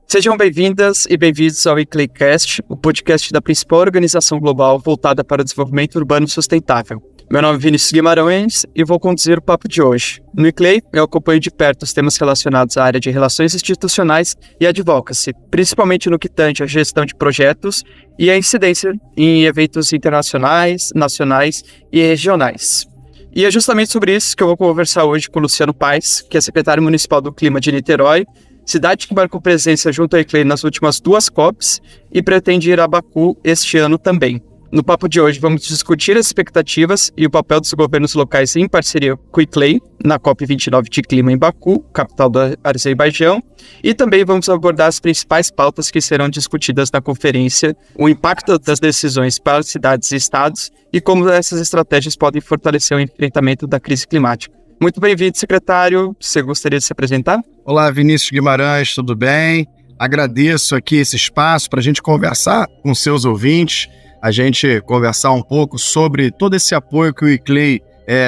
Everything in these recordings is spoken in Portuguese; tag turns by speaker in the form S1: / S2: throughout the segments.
S1: Sejam bem-vindas e bem-vindos ao ICLEICast, o podcast da principal organização global voltada para o desenvolvimento urbano sustentável. Meu nome é Vinícius Guimarães e vou conduzir o papo de hoje. No ICLEI, eu acompanho de perto os temas relacionados à área de relações institucionais e advocacy, principalmente no que tange à gestão de projetos e a incidência em eventos internacionais, nacionais e regionais. E é justamente sobre isso que eu vou conversar hoje com o Luciano Paes, que é secretário municipal do Clima de Niterói, cidade que marcou presença junto ao ICLEI nas últimas 2 COPs e pretende ir a Baku este ano também. No papo de hoje, vamos discutir as expectativas e o papel dos governos locais em parceria com o ICLEI na COP29 de Clima em Baku, capital do Azerbaijão, e também vamos abordar as principais pautas que serão discutidas na conferência, o impacto das decisões para as cidades e estados e como essas estratégias podem fortalecer o enfrentamento da crise climática. Muito bem-vindo, secretário. Você gostaria de se apresentar?
S2: Olá, Vinícius Guimarães, tudo bem? Agradeço aqui esse espaço para a gente conversar com seus ouvintes, a gente conversar um pouco sobre todo esse apoio que o ICLEI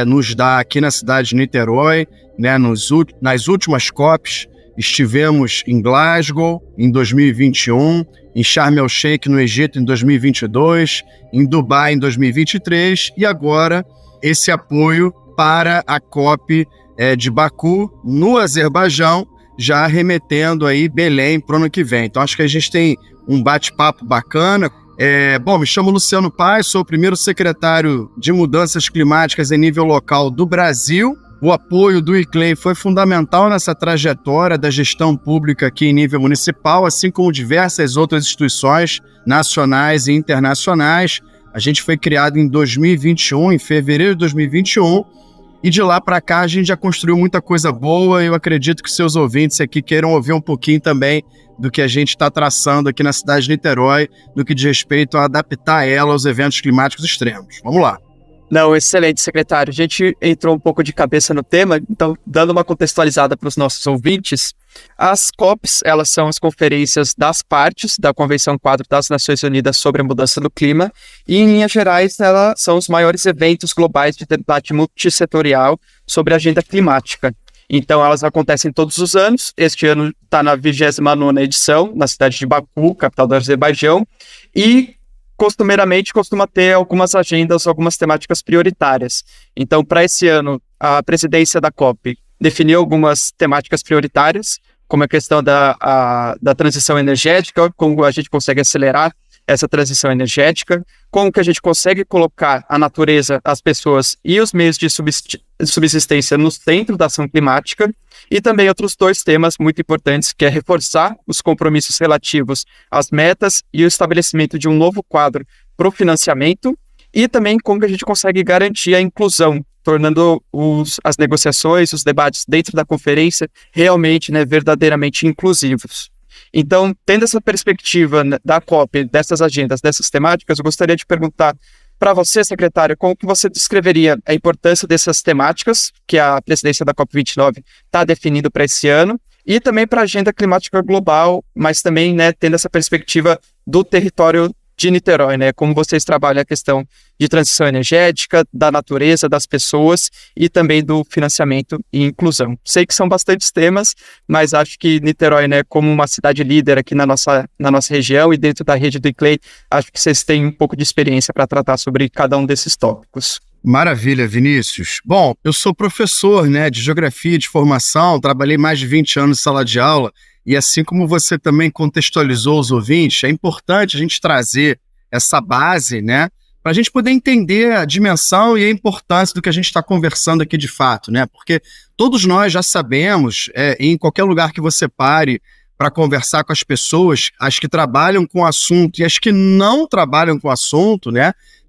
S2: nos dá aqui na cidade de Niterói, né? Nas últimas COPs, estivemos em Glasgow em 2021, em Sharm el-Sheikh no Egito em 2022, em Dubai em 2023 e agora esse apoio para a COP de Baku, no Azerbaijão, já remetendo aí Belém para o ano que vem. Então, acho que a gente tem um bate-papo bacana. Me chamo Luciano Paes, sou o primeiro secretário de Mudanças Climáticas em nível local do Brasil. O apoio do ICLEI foi fundamental nessa trajetória da gestão pública aqui em nível municipal, assim como diversas outras instituições nacionais e internacionais. A gente foi criado em 2021, em fevereiro de 2021, e de lá para cá a gente já construiu muita coisa boa e eu acredito que seus ouvintes aqui queiram ouvir um pouquinho também do que a gente está traçando aqui na cidade de Niterói, no que diz respeito a adaptar ela aos eventos climáticos extremos. Vamos lá.
S1: Não, excelente, secretário. A gente entrou um pouco de cabeça no tema, então, dando uma contextualizada para os nossos ouvintes, as COPs, elas são as conferências das partes da Convenção Quadro das Nações Unidas sobre a Mudança do Clima e, em linhas gerais, elas são os maiores eventos globais de debate multissetorial sobre a agenda climática. Então, elas acontecem todos os anos. Este ano está na 29ª edição, na cidade de Baku, capital do Azerbaijão, e costumeiramente costuma ter algumas agendas, algumas temáticas prioritárias. Então, para esse ano, a presidência da COP definiu algumas temáticas prioritárias, como a questão da transição energética, como a gente consegue acelerar essa transição energética, como que a gente consegue colocar a natureza, as pessoas e os meios de subsistência no centro da ação climática, e também outros 2 temas muito importantes, que é reforçar os compromissos relativos às metas e o estabelecimento de um novo quadro para o financiamento, e também como que a gente consegue garantir a inclusão, tornando as negociações, os debates dentro da conferência realmente, verdadeiramente inclusivos. Então, tendo essa perspectiva da COP, dessas agendas, dessas temáticas, eu gostaria de perguntar para você, secretário, como que você descreveria a importância dessas temáticas que a presidência da COP29 está definindo para esse ano e também para a agenda climática global, mas também, tendo essa perspectiva do território de Niterói, como vocês trabalham a questão de transição energética, da natureza, das pessoas e também do financiamento e inclusão. Sei que são bastantes temas, mas acho que Niterói, como uma cidade líder aqui na nossa região e dentro da rede do ICLEI, acho que vocês têm um pouco de experiência para tratar sobre cada um desses tópicos.
S2: Maravilha, Vinícius. Bom, eu sou professor de geografia de formação, trabalhei mais de 20 anos em sala de aula, e assim como você também contextualizou os ouvintes, é importante a gente trazer essa base, para a gente poder entender a dimensão e a importância do que a gente está conversando aqui de fato, Porque todos nós já sabemos, em qualquer lugar que você pare para conversar com as pessoas, as que trabalham com o assunto e as que não trabalham com o assunto,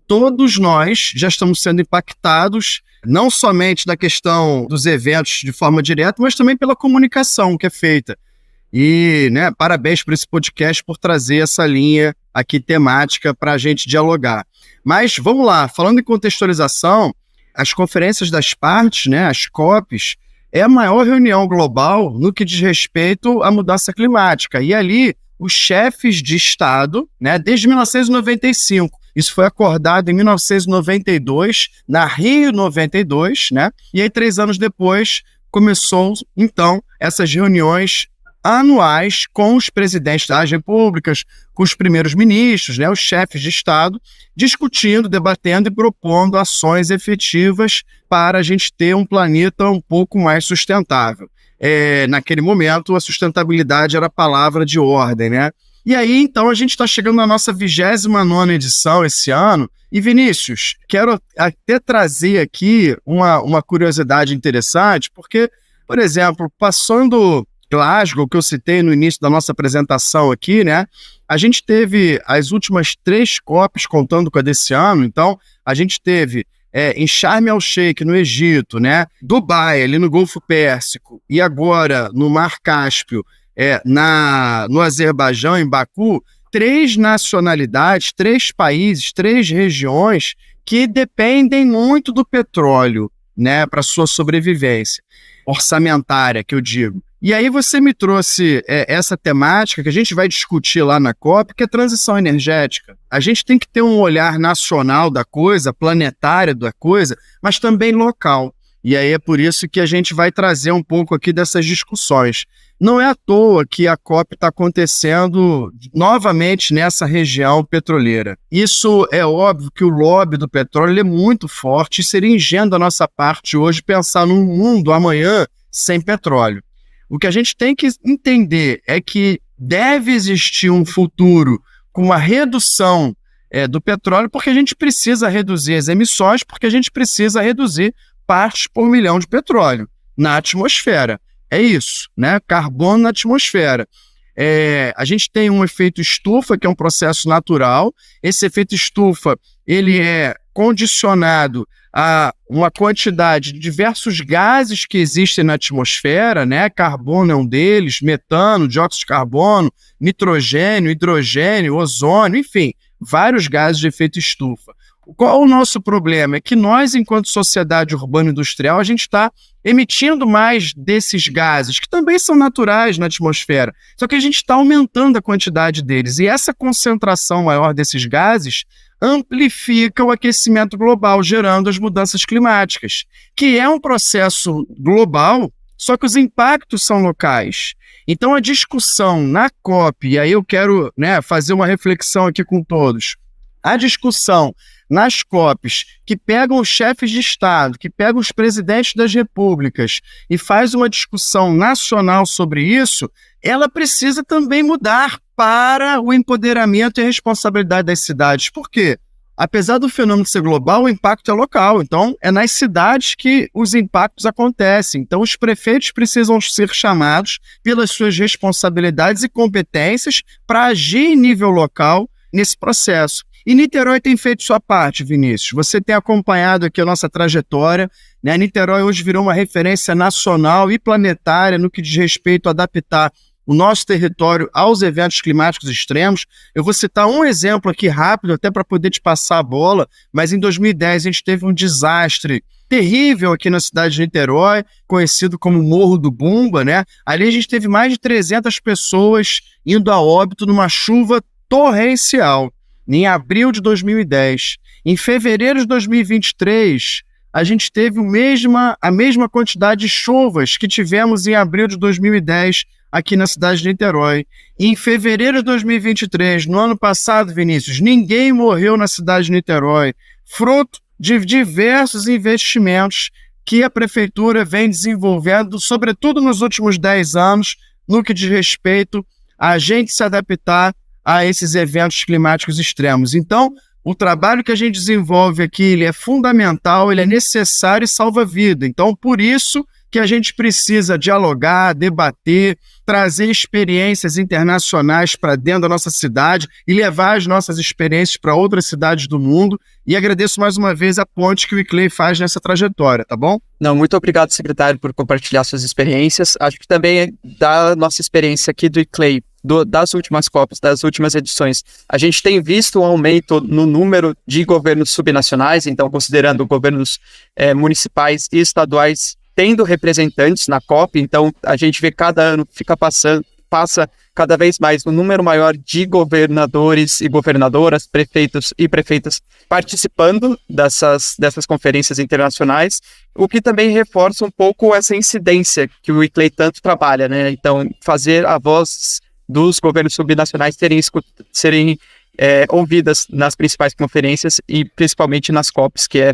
S2: todos nós já estamos sendo impactados, não somente da questão dos eventos de forma direta, mas também pela comunicação que é feita. E, parabéns por esse podcast, por trazer essa linha aqui temática para a gente dialogar. Mas, vamos lá, falando em contextualização, as conferências das partes, as COPs, é a maior reunião global no que diz respeito à mudança climática. E ali, os chefes de Estado, desde 1995, Isso foi acordado em 1992, na Rio 92, né? E aí, 3 anos depois, começou, então, essas reuniões anuais com os presidentes das repúblicas, com os primeiros ministros, né, os chefes de Estado, discutindo, debatendo e propondo ações efetivas para a gente ter um planeta um pouco mais sustentável. Naquele momento, a sustentabilidade era a palavra de ordem, né? E aí, então, a gente está chegando na nossa 29ª edição esse ano. E, Vinícius, quero até trazer aqui uma curiosidade interessante, porque, por exemplo, passando Glasgow, que eu citei no início da nossa apresentação aqui, né? A gente teve as últimas 3 COPs, contando com a desse ano. Então, a gente teve em Sharm el-Sheikh, no Egito, né? Dubai, ali no Golfo Pérsico, e agora no Mar Cáspio, no Azerbaijão, em Baku, 3 nacionalidades, 3 países, 3 regiões que dependem muito do petróleo, né, para sua sobrevivência orçamentária, que eu digo. E aí você me trouxe essa temática que a gente vai discutir lá na COP, que é transição energética. A gente tem que ter um olhar nacional da coisa, planetária da coisa, mas também local. E aí é por isso que a gente vai trazer um pouco aqui dessas discussões. Não é à toa que a COP está acontecendo novamente nessa região petroleira. Isso é óbvio que o lobby do petróleo é muito forte e seria ingênuo da nossa parte hoje pensar num mundo amanhã sem petróleo. O que a gente tem que entender é que deve existir um futuro com uma redução do petróleo, porque a gente precisa reduzir as emissões, porque a gente precisa reduzir partes por milhão de petróleo na atmosfera. É isso, né? Carbono na atmosfera. A gente tem um efeito estufa, que é um processo natural. Esse efeito estufa, ele é condicionado a uma quantidade de diversos gases que existem na atmosfera, né? Carbono é um deles, metano, dióxido de carbono, nitrogênio, hidrogênio, ozônio, enfim, vários gases de efeito estufa. Qual o nosso problema? É que nós, enquanto sociedade urbana industrial, a gente está emitindo mais desses gases, que também são naturais na atmosfera, só que a gente está aumentando a quantidade deles. E essa concentração maior desses gases amplifica o aquecimento global, gerando as mudanças climáticas, que é um processo global, só que os impactos são locais. Então, a discussão na COP, e aí eu quero, né, fazer uma reflexão aqui com todos, a discussão nas COPs, que pegam os chefes de Estado, que pegam os presidentes das repúblicas e faz uma discussão nacional sobre isso, ela precisa também mudar para o empoderamento e a responsabilidade das cidades. Por quê? Apesar do fenômeno ser global, o impacto é local. Então, é nas cidades que os impactos acontecem. Então, os prefeitos precisam ser chamados pelas suas responsabilidades e competências para agir em nível local nesse processo. E Niterói tem feito sua parte, Vinícius. Você tem acompanhado aqui a nossa trajetória, né? Niterói hoje virou uma referência nacional e planetária no que diz respeito a adaptar o nosso território aos eventos climáticos extremos. Eu vou citar um exemplo aqui rápido, até para poder te passar a bola, mas em 2010 a gente teve um desastre terrível aqui na cidade de Niterói, conhecido como Morro do Bumba, né? Ali a gente teve mais de 300 pessoas indo a óbito numa chuva torrencial, em abril de 2010. Em fevereiro de 2023, a gente teve a mesma quantidade de chuvas que tivemos em abril de 2010 aqui na cidade de Niterói. E em fevereiro de 2023, no ano passado, Vinícius, ninguém morreu na cidade de Niterói, fruto de diversos investimentos que a prefeitura vem desenvolvendo, sobretudo nos últimos 10 anos, no que diz respeito a gente se adaptar a esses eventos climáticos extremos. Então, o trabalho que a gente desenvolve aqui, ele é fundamental, ele é necessário e salva vida. Então, por isso que a gente precisa dialogar, debater, trazer experiências internacionais para dentro da nossa cidade e levar as nossas experiências para outras cidades do mundo. E agradeço mais uma vez a ponte que o ICLEI faz nessa trajetória, tá bom?
S1: Não, muito obrigado, secretário, por compartilhar suas experiências. Acho que também da nossa experiência aqui do ICLEI, das últimas COPs, das últimas edições, a gente tem visto um aumento no número de governos subnacionais, então considerando governos municipais e estaduais tendo representantes na COP. Então a gente vê cada ano fica passando passa cada vez mais um número maior de governadores e governadoras, prefeitos e prefeitas participando dessas conferências internacionais, o que também reforça um pouco essa incidência que o ICLEI tanto trabalha, né? Então, fazer a voz dos governos subnacionais serem ouvidas nas principais conferências e principalmente nas COPs, que é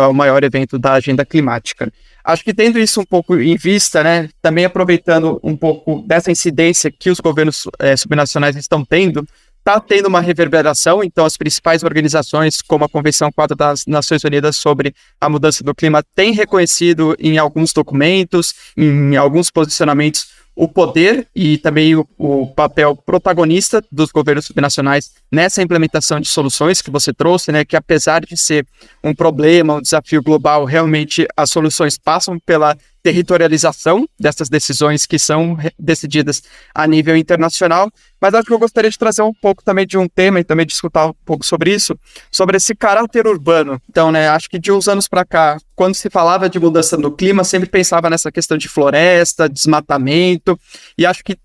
S1: o maior evento da agenda climática. Acho que tendo isso um pouco em vista, né, também aproveitando um pouco dessa incidência que os governos subnacionais estão tendo, está tendo uma reverberação, então as principais organizações, como a Convenção Quadro das Nações Unidas sobre a Mudança do Clima, têm reconhecido em alguns documentos, em alguns posicionamentos, o poder e também o papel protagonista dos governos subnacionais nessa implementação de soluções que você trouxe, né, que apesar de ser um problema, um desafio global, realmente as soluções passam pela territorialização dessas decisões que são decididas a nível internacional, mas acho que eu gostaria de trazer um pouco também de um tema e também de escutar um pouco sobre isso, sobre esse caráter urbano. Então, né, acho que de uns anos para cá, quando se falava de mudança no clima, sempre pensava nessa questão de floresta, desmatamento, e acho que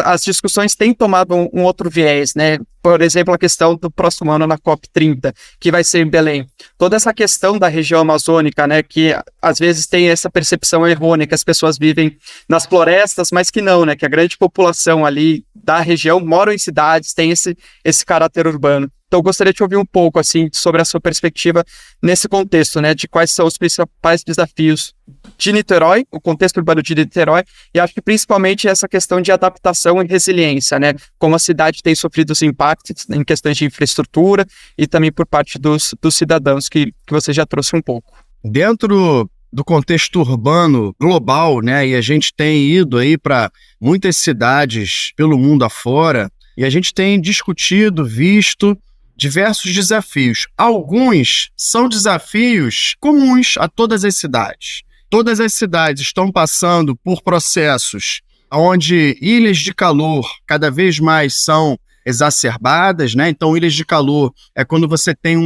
S1: as discussões têm tomado um outro viés, né? Por exemplo, a questão do próximo ano na COP30, que vai ser em Belém. Toda essa questão da região amazônica, né, que às vezes tem essa percepção errônea que as pessoas vivem nas florestas, mas que não, né, que a grande população ali da região mora em cidades, tem esse caráter urbano. Então, eu gostaria de ouvir um pouco, assim, sobre a sua perspectiva nesse contexto, né, de quais são os principais desafios de Niterói, o contexto urbano de Niterói, e acho que principalmente essa questão de adaptação e resiliência, né, como a cidade tem sofrido os impactos em questões de infraestrutura e também por parte dos cidadãos, que você já trouxe um pouco.
S2: Dentro do contexto urbano global, né, e a gente tem ido aí para muitas cidades pelo mundo afora, e a gente tem discutido, visto diversos desafios. Alguns são desafios comuns a todas as cidades. Todas as cidades estão passando por processos onde ilhas de calor cada vez mais são exacerbadas, né? Então, ilhas de calor é quando você tem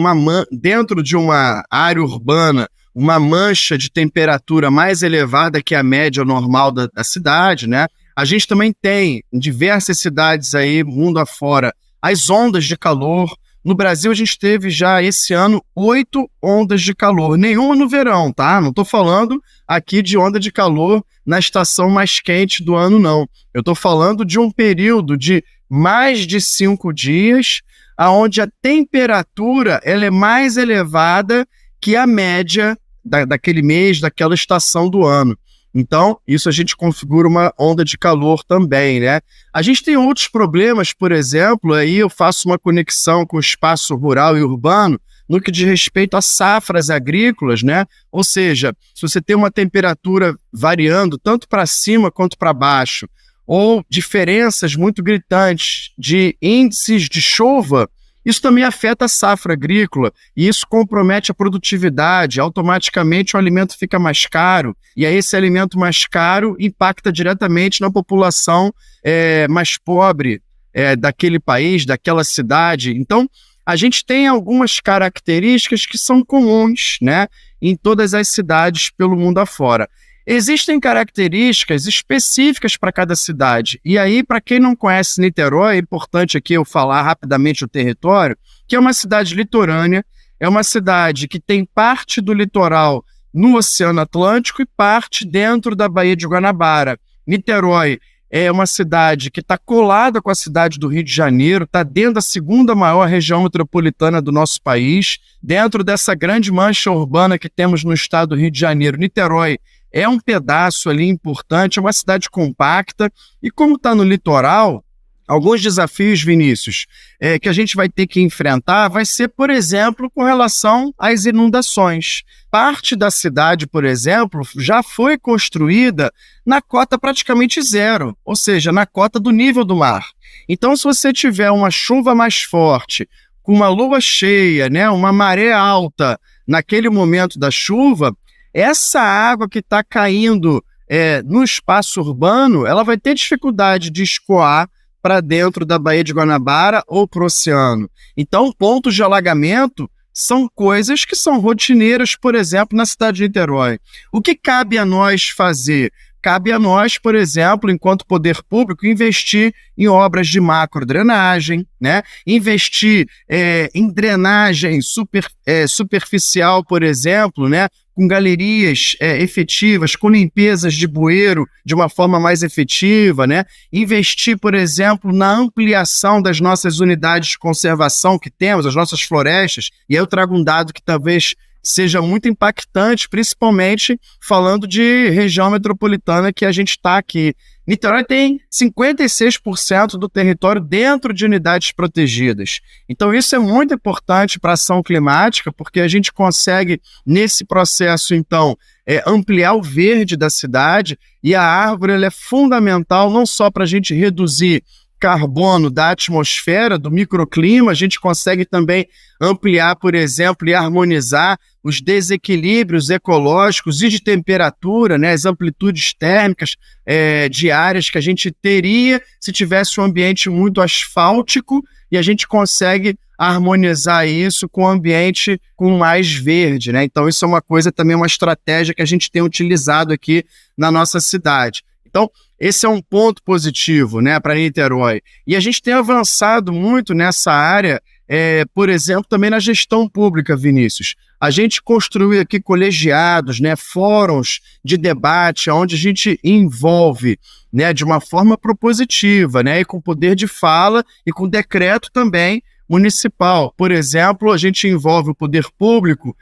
S2: dentro de uma área urbana uma mancha de temperatura mais elevada que a média normal da cidade, né? A gente também tem em diversas cidades aí, mundo afora, as ondas de calor. No Brasil, a gente teve já esse ano 8 ondas de calor, nenhuma no verão, tá? Não estou falando aqui de onda de calor na estação mais quente do ano, não. Eu estou falando de um período de mais de 5 dias, onde a temperatura ela é mais elevada que a média daquele mês, daquela estação do ano. Então, isso a gente configura uma onda de calor também, né? A gente tem outros problemas, por exemplo, aí eu faço uma conexão com o espaço rural e urbano no que diz respeito a safras agrícolas, né? Ou seja, se você tem uma temperatura variando tanto para cima quanto para baixo, ou diferenças muito gritantes de índices de chuva, isso também afeta a safra agrícola e isso compromete a produtividade. Automaticamente o alimento fica mais caro e aí esse alimento mais caro impacta diretamente na população mais pobre daquele país, daquela cidade. Então, a gente tem algumas características que são comuns, né, em todas as cidades pelo mundo afora. Existem características específicas para cada cidade. E aí, para quem não conhece Niterói, é importante aqui eu falar rapidamente o território, que é uma cidade litorânea, é uma cidade que tem parte do litoral no Oceano Atlântico e parte dentro da Baía de Guanabara. Niterói é uma cidade que está colada com a cidade do Rio de Janeiro, está dentro da segunda maior região metropolitana do nosso país, dentro dessa grande mancha urbana que temos no estado do Rio de Janeiro. Niterói é um pedaço ali importante, é uma cidade compacta, e como está no litoral, alguns desafios, Vinícius, que a gente vai ter que enfrentar vai ser, por exemplo, com relação às inundações. Parte da cidade, por exemplo, já foi construída na cota praticamente zero, ou seja, na cota do nível do mar. Então, se você tiver uma chuva mais forte, com uma lua cheia, né, uma maré alta naquele momento da chuva, essa água que está caindo no espaço urbano, ela vai ter dificuldade de escoar para dentro da Baía de Guanabara ou para o oceano. Então, pontos de alagamento são coisas que são rotineiras, por exemplo, na cidade de Niterói. O que cabe a nós fazer? cabe a nós, por exemplo, enquanto poder público, investir em obras de macrodrenagem, né? Investir em drenagem superficial, por exemplo, né? Com galerias efetivas, com limpezas de bueiro de uma forma mais efetiva, né? Investir, por exemplo, na ampliação das nossas unidades de conservação que temos, as nossas florestas, e aí eu trago um dado que talvez seja muito impactante, principalmente falando de região metropolitana que a gente está aqui. Niterói tem 56% do território dentro de unidades protegidas. Então isso é muito importante para a ação climática, porque a gente consegue, nesse processo, então, ampliar o verde da cidade, e a árvore ela é fundamental não só para a gente reduzir carbono da atmosfera, do microclima, a gente consegue também ampliar, por exemplo, e harmonizar os desequilíbrios ecológicos e de temperatura, né, as amplitudes térmicas diárias que a gente teria se tivesse um ambiente muito asfáltico, e a gente consegue harmonizar isso com um ambiente com mais verde, né? Então isso é uma coisa também, uma estratégia que a gente tem utilizado aqui na nossa cidade. Então, esse é um ponto positivo, né, para Niterói. E a gente tem avançado muito nessa área, por exemplo, também na gestão pública, Vinícius. A gente construiu aqui colegiados, né, fóruns de debate, onde a gente envolve, né, de uma forma propositiva, né, e com poder de fala e com decreto também municipal. Por exemplo, a gente envolve o poder público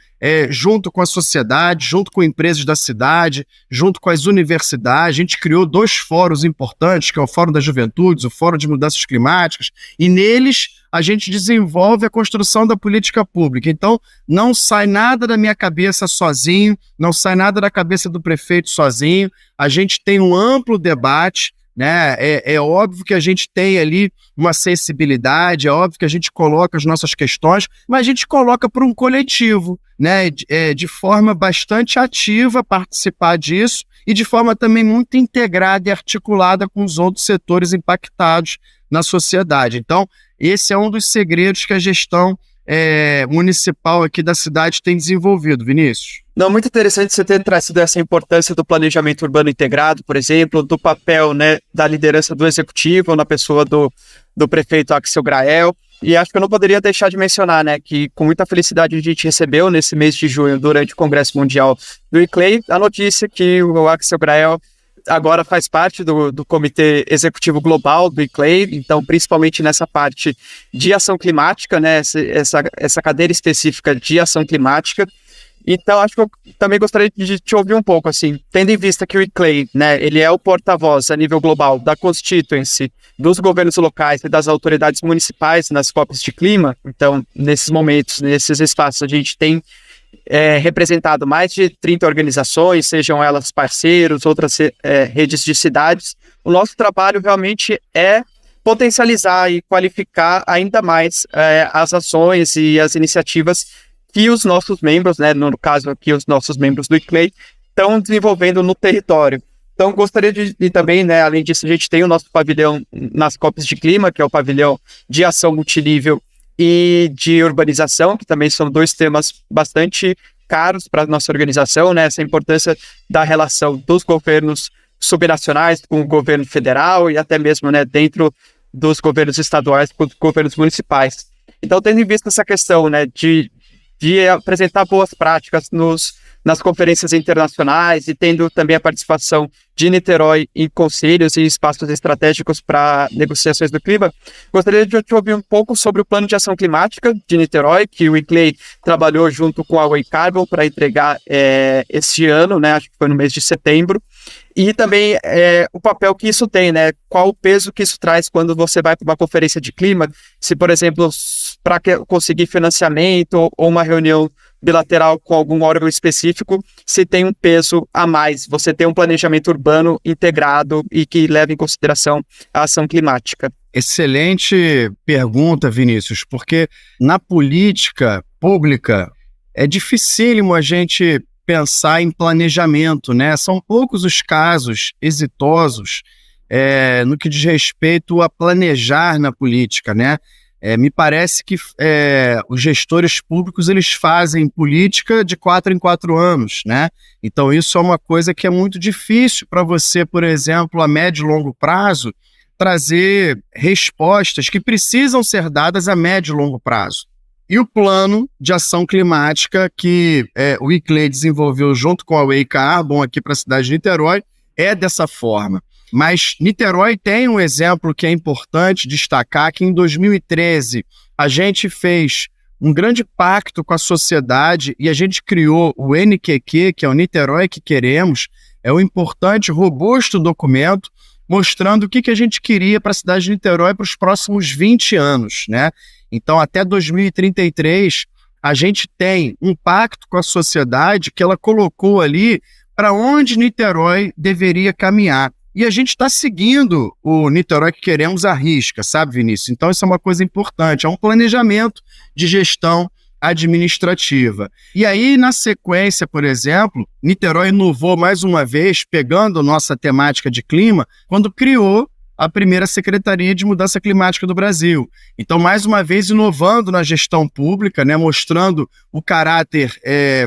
S2: junto com a sociedade, junto com empresas da cidade, junto com as universidades. A gente criou 2 fóruns importantes, que é o Fórum das Juventudes, o Fórum de Mudanças Climáticas, e neles a gente desenvolve a construção da política pública. Então, não sai nada da minha cabeça sozinho, não sai nada da cabeça do prefeito sozinho. A gente tem um amplo debate, né? É óbvio que a gente tem ali uma sensibilidade, é óbvio que a gente coloca as nossas questões, mas a gente coloca para um coletivo, né? De forma bastante ativa participar disso, e de forma também muito integrada e articulada com os outros setores impactados na sociedade. Então, esse é um dos segredos que a gestão municipal aqui da cidade tem desenvolvido, Vinícius.
S1: Não, muito interessante você ter trazido essa importância do planejamento urbano integrado, por exemplo, do papel, né, da liderança do executivo na pessoa do prefeito Axel Grael. E acho que eu não poderia deixar de mencionar, né, que com muita felicidade a gente recebeu nesse mês de junho, durante o Congresso Mundial do ICLEI, a notícia que o Axel Grael agora faz parte do Comitê Executivo Global do ICLEI, então principalmente nessa parte de ação climática, né, essa cadeira específica de ação climática. Então, acho que eu também gostaria de te ouvir um pouco, assim, tendo em vista que o ICLEI, né, ele é o porta-voz a nível global da constituency, dos governos locais e das autoridades municipais nas COPs de clima. Então, nesses momentos, nesses espaços, a gente tem representado mais de 30 organizações, sejam elas parceiros, outras redes de cidades. O nosso trabalho realmente é potencializar e qualificar ainda mais as ações e as iniciativas que os nossos membros, né, no caso aqui os nossos membros do ICLEI, estão desenvolvendo no território. Então, gostaria de também, né, além disso, a gente tem o nosso pavilhão nas COPs de clima, que é o pavilhão de ação multinível e de urbanização, que também são 2 temas bastante caros para a nossa organização, né, essa importância da relação dos governos subnacionais com o governo federal e até mesmo, né, dentro dos governos estaduais com os governos municipais. Então, tendo em vista essa questão, né, de apresentar boas práticas nas conferências internacionais e tendo também a participação de Niterói em conselhos e espaços estratégicos para negociações do clima, gostaria de te ouvir um pouco sobre o plano de ação climática de Niterói, que o ICLEI trabalhou junto com a Way Carbon para entregar este ano, né, acho que foi no mês de setembro, e também o papel que isso tem, né, qual o peso que isso traz quando você vai para uma conferência de clima, se, por exemplo, para conseguir financiamento ou uma reunião bilateral com algum órgão específico, se tem um peso a mais, você tem um planejamento urbano integrado e que leva em consideração a ação climática.
S2: Excelente pergunta, Vinícius, porque na política pública é dificílimo a gente pensar em planejamento, né? São poucos os casos exitosos no que diz respeito a planejar na política, né? Me parece que os gestores públicos eles fazem política de 4 em 4 anos, né? Então isso é uma coisa que é muito difícil para você, por exemplo, a médio e longo prazo, trazer respostas que precisam ser dadas a médio e longo prazo. E o plano de ação climática que o ICLEI desenvolveu junto com a Way Carbon aqui para a cidade de Niterói é dessa forma. Mas Niterói tem um exemplo que é importante destacar, que em 2013 a gente fez um grande pacto com a sociedade e a gente criou o NQQ, que é o Niterói que Queremos, é um importante, robusto documento mostrando o que a gente queria para a cidade de Niterói para os próximos 20 anos, né? Então, até 2033, a gente tem um pacto com a sociedade que ela colocou ali para onde Niterói deveria caminhar. E a gente está seguindo o Niterói que Queremos à risca, sabe, Vinícius? Então, isso é uma coisa importante, é um planejamento de gestão administrativa. E aí, na sequência, por exemplo, Niterói inovou mais uma vez, pegando nossa temática de clima, quando criou a primeira Secretaria de Mudança Climática do Brasil. Então, mais uma vez, inovando na gestão pública, né, mostrando o caráter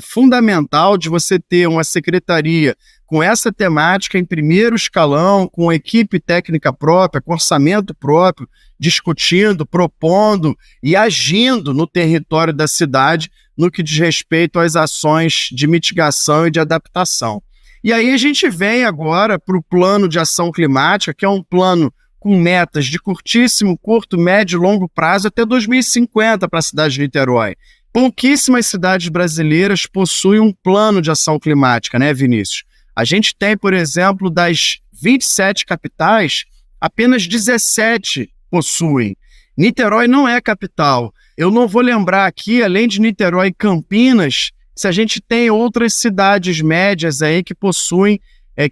S2: fundamental de você ter uma secretaria com essa temática em primeiro escalão, com equipe técnica própria, com orçamento próprio, discutindo, propondo e agindo no território da cidade no que diz respeito às ações de mitigação e de adaptação. E aí a gente vem agora para o plano de ação climática, que é um plano com metas de curtíssimo, curto, médio e longo prazo até 2050 para a cidade de Niterói. Pouquíssimas cidades brasileiras possuem um plano de ação climática, né, Vinícius? A gente tem, por exemplo, das 27 capitais, apenas 17 possuem. Niterói não é capital. Eu não vou lembrar aqui, além de Niterói e Campinas, se a gente tem outras cidades médias aí que possuem,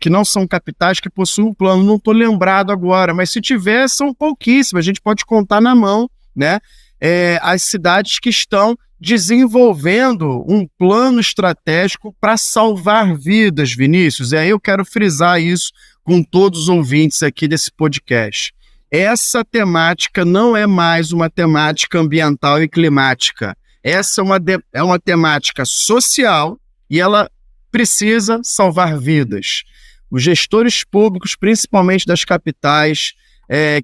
S2: que não são capitais, que possuem um plano. Não estou lembrado agora, mas se tiver, são pouquíssimas. A gente pode contar na mão, né? As cidades que estão desenvolvendo um plano estratégico para salvar vidas, Vinícius. E aí eu quero frisar isso com todos os ouvintes aqui desse podcast. Essa temática não é mais uma temática ambiental e climática. Essa é uma temática social e ela precisa salvar vidas. Os gestores públicos, principalmente das capitais,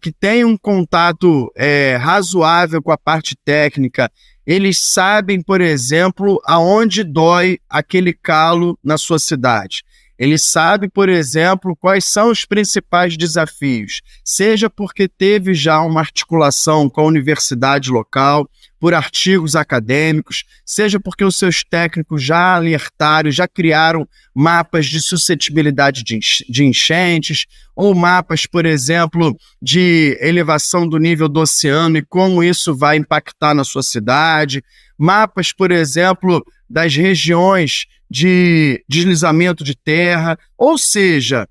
S2: que têm um contato razoável com a parte técnica, eles sabem, por exemplo, aonde dói aquele calo na sua cidade. Eles sabem, por exemplo, quais são os principais desafios, seja porque teve já uma articulação com a universidade local, por artigos acadêmicos, seja porque os seus técnicos já alertaram, já criaram mapas de suscetibilidade de enchentes, ou mapas, por exemplo, de elevação do nível do oceano e como isso vai impactar na sua cidade, mapas, por exemplo, das regiões de deslizamento de terra, ou seja,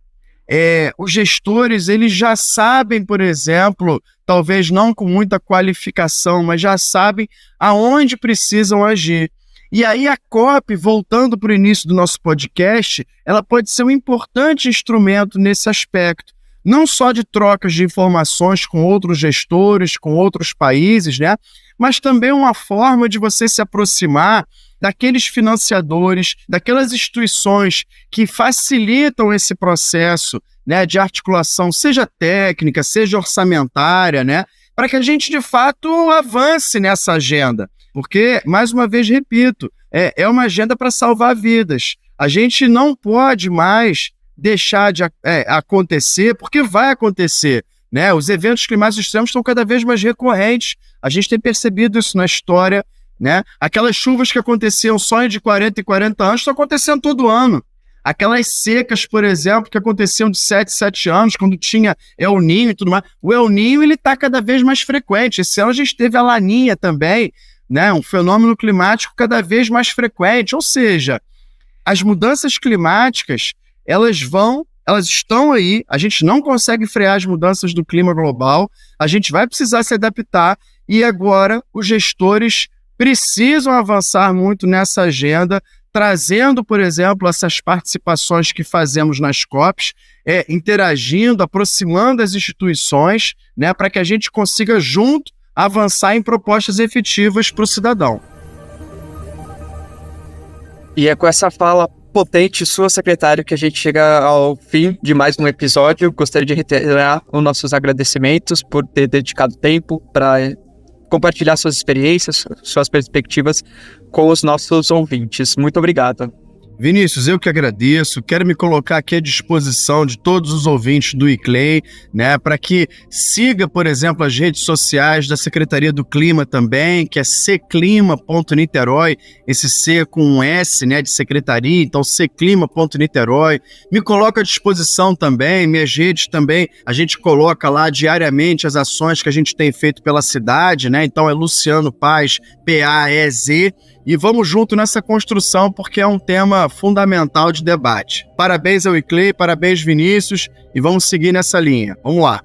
S2: os gestores eles já sabem, por exemplo, talvez não com muita qualificação, mas já sabem aonde precisam agir. E aí a COP, voltando para o início do nosso podcast, ela pode ser um importante instrumento nesse aspecto, não só de trocas de informações com outros gestores, com outros países, né? Mas também uma forma de você se aproximar daqueles financiadores, daquelas instituições que facilitam esse processo, né, de articulação, seja técnica, seja orçamentária, né, para que a gente, de fato, avance nessa agenda. Porque, mais uma vez, repito, é uma agenda para salvar vidas. A gente não pode mais deixar de acontecer, porque vai acontecer, né? Os eventos climáticos extremos estão cada vez mais recorrentes. A gente tem percebido isso na história, né? Aquelas chuvas que aconteciam só de 40 em 40 anos estão acontecendo todo ano. Aquelas secas, por exemplo, que aconteciam de 7 anos, quando tinha El Niño e tudo mais. O El Niño está cada vez mais frequente. Esse ano a gente teve a Laninha também, né? Um fenômeno climático cada vez mais frequente. Ou seja, as mudanças climáticas, elas estão aí, a gente não consegue frear as mudanças do clima global, a gente vai precisar se adaptar e agora os gestores precisam avançar muito nessa agenda, trazendo, por exemplo, essas participações que fazemos nas COPs, interagindo, aproximando as instituições, né, para que a gente consiga junto avançar em propostas efetivas para o cidadão.
S1: E é com essa fala potente sua, secretário, que a gente chega ao fim de mais um episódio. Gostaria de reiterar os nossos agradecimentos por ter dedicado tempo para compartilhar suas experiências, suas perspectivas com os nossos ouvintes. Muito obrigado.
S2: Vinícius, eu que agradeço, quero me colocar aqui à disposição de todos os ouvintes do ICLEI, né, para que siga, por exemplo, as redes sociais da Secretaria do Clima também, que é seclima.niterói, esse C com um S, né, de secretaria, então seclima.niterói. Me coloco à disposição também, minhas redes também, a gente coloca lá diariamente as ações que a gente tem feito pela cidade, né, então é Luciano Paz, P-A-E-Z, e vamos junto nessa construção porque é um tema fundamental de debate. Parabéns ao ICLEI, parabéns Vinícius, e vamos seguir nessa linha. Vamos lá.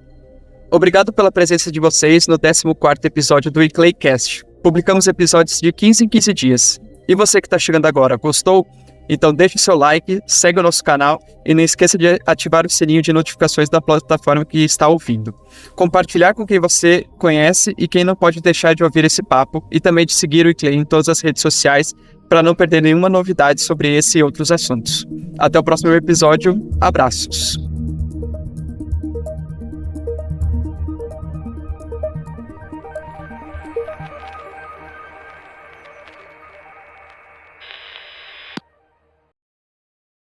S1: Obrigado pela presença de vocês no 14º episódio do ICLEIcast. Publicamos episódios de 15 em 15 dias. E você que está chegando agora, gostou? Então deixe o seu like, segue o nosso canal e não esqueça de ativar o sininho de notificações da plataforma que está ouvindo. Compartilhar com quem você conhece e quem não pode deixar de ouvir esse papo, e também de seguir o ICLEI em todas as redes sociais para não perder nenhuma novidade sobre esse e outros assuntos. Até o próximo episódio. Abraços!